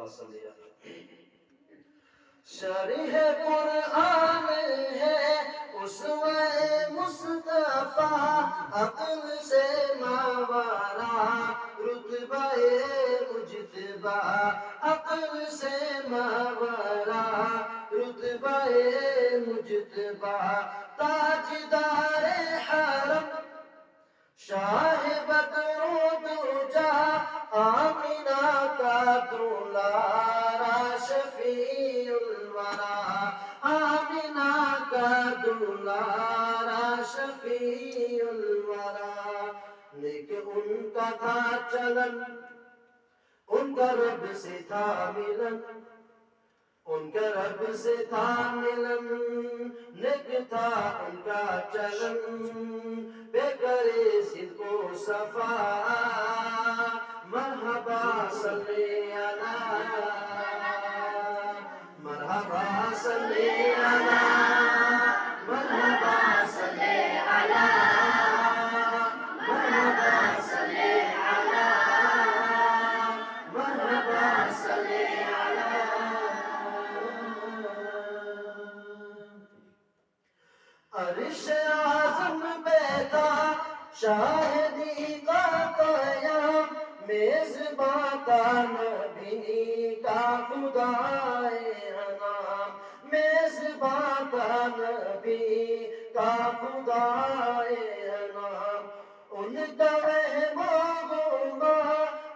صلی اللہ شرح قرآن ہے اسوہ مصطفیٰ عقل سے ماورا رتبہ مجتبی عقل سے ماورا رتبہ مجتبی تاجدار حرم شاہ بدر دوجا آمینہ کا دولارا شفیع الورا آمینہ کا دولارا شفیع الورا لیکن ان کا تھا چلن ان کا رب سے تھا ملن ان کا رب سے تھا ملن نیک تھا ان کا چلن بے کرے صدق و صفا مرحبا صلی علی مرحبا صلی علی مرحبا صلی علی مرحبا صلی علی مرحبا صلی علی عرش اعظم بیٹا شاہدی کا قیام میزباں کا نبی کا خدائے انام میزباں کا نبی کا خدائے انام ان کا وہم و گما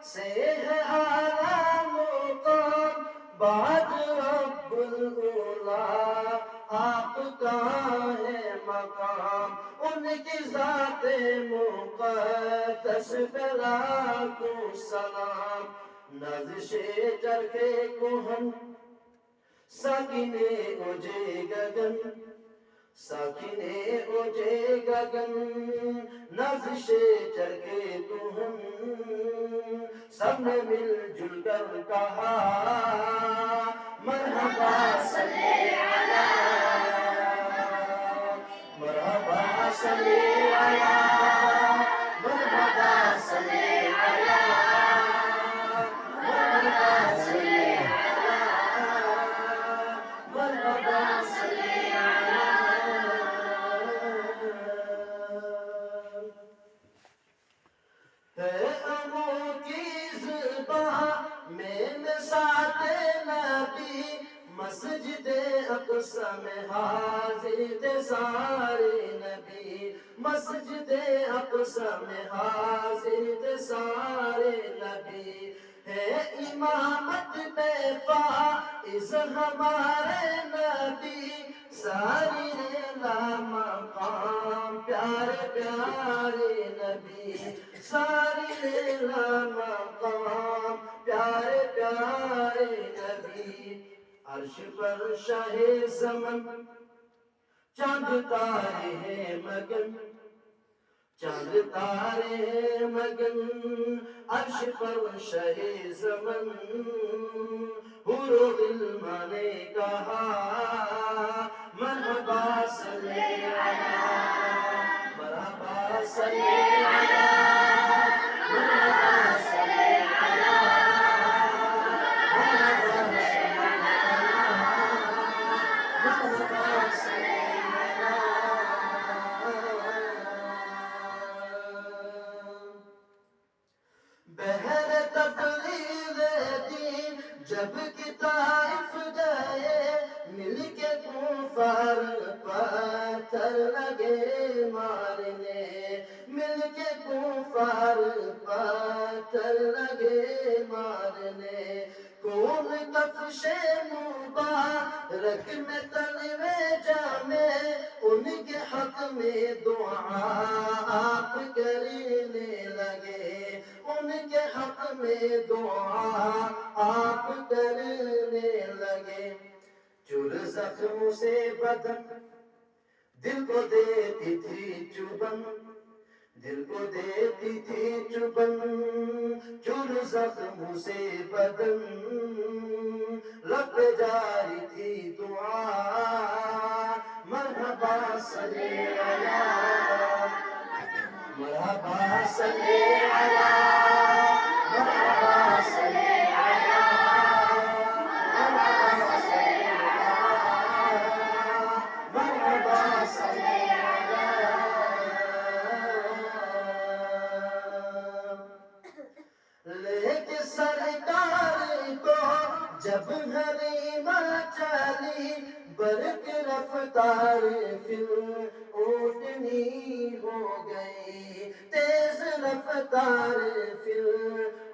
سے ہے اعلیٰ مقام بعد رب الاولا آپ کا ہے مقام ان کی ذات مقدس پہ لاکھوں سلام نازش چرخ کوہن ساکنے اوجے گگن ساکنے اوجے گگن نازش چرخ کوہن سب نے مل جل کر کہا مرحبا صلی علی مرحبا صلی علی مرحبا صلی علی مرحبا صلی علی مرحبا صلی علی ہے امو کی زبان میں ساتھ نبی مسجد اقصی میں حاضر تھے سارے نبی مسجد اقصی میں حاضر تھے سارے نبی ہے امامت میں فائز ہمارے نبی ساری لا مقام پیارے پیارے نبی ساری لا مقام پیارے پیارے نبی عرش پر شاہ زمن چاند تارے ہیں مگن چاند تارے ہیں مگن عرش پر شاہ زمن حور و غلمان نے کہا مرحبا صلی علی مرحبا صلی علی مرحبا صلی علی بہر تبلیغ دین جب کہ طائف گئے مل کے کفار پتھر لگے مارنے مل کے کفار پتھر لگے مارنے کون کفش مبارک میں تلوے جامے ان کے حق میں دعا آپ کرنے لگے ان کے حق میں دعا آپ کرنے لگے چور زخموں سے بدن دل کو دیتی تھی چبن دل کو دیتی تھی چبن چور زخموں سے بدن لب پہ جاری تھی دعا مرحبا صلی علی مرحبا صلی علی مرحبا صلی علی جب حریمہ چلی برق رفتار پھر اونٹنی ہو گئی، تیز رفتار پھر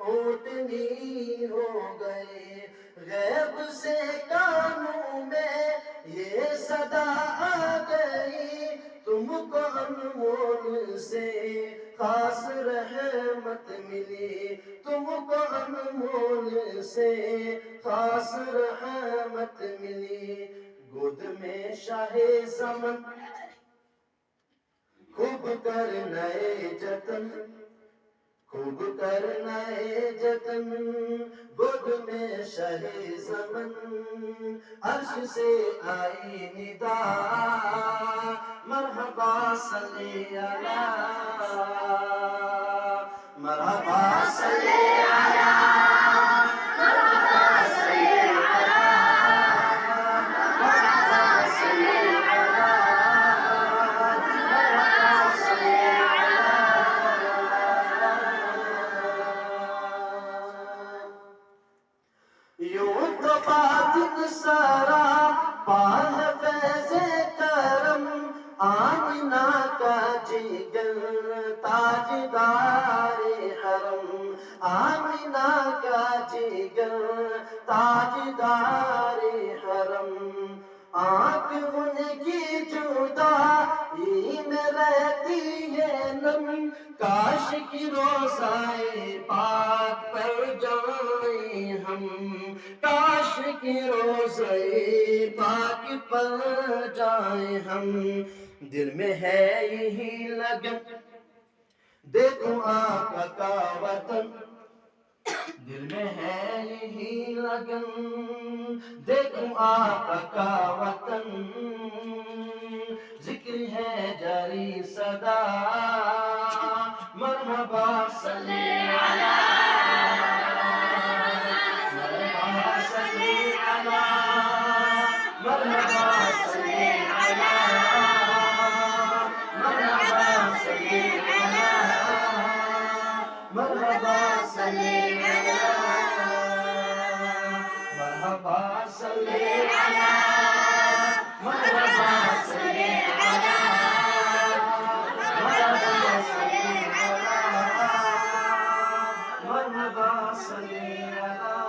اونٹنی ہو گئی، غیب سے کانوں میں یہ صدا آ گئی، تم کو انمول سے خاص رحمت ملی، تم کو انمول سے خاص رحمت ملی، گود میں شاہ زمن خوب کرنائے جتن، خوب کرنائے جتن، گود میں شاہ زمن، عرش سے آئی ندا، مرحبا صلی اللہ، مرحبا صلی یوں تو بات سارا پاہ فیض کرم، آمنہ کا جگر تاجدار حرم، آمنہ کا جگر تاجدار حرم، آنکھ ان کی جدائی میں رہتی ہے نم، کاش کی روزائے پاک پر جائیں ہم، کاش کی روزائے پاک پر جائیں ہم، دل میں ہے یہی لگن دیکھو آقا کا وطن، دل میں ہے یہی لگن دیکھو آقا کا وطن، ذکر ہے جاری صدا، مرحبا صلی اللہ، مرحبا صلی اللہ، مرحبا صلی اللہ، مرحبا صلی اللہ، مرحبا صلی اللہ، مرحبا صلی اللہ، مرحبا صلی اللہ، مرحبا صلی اللہ، مرحبا صلی اللہ۔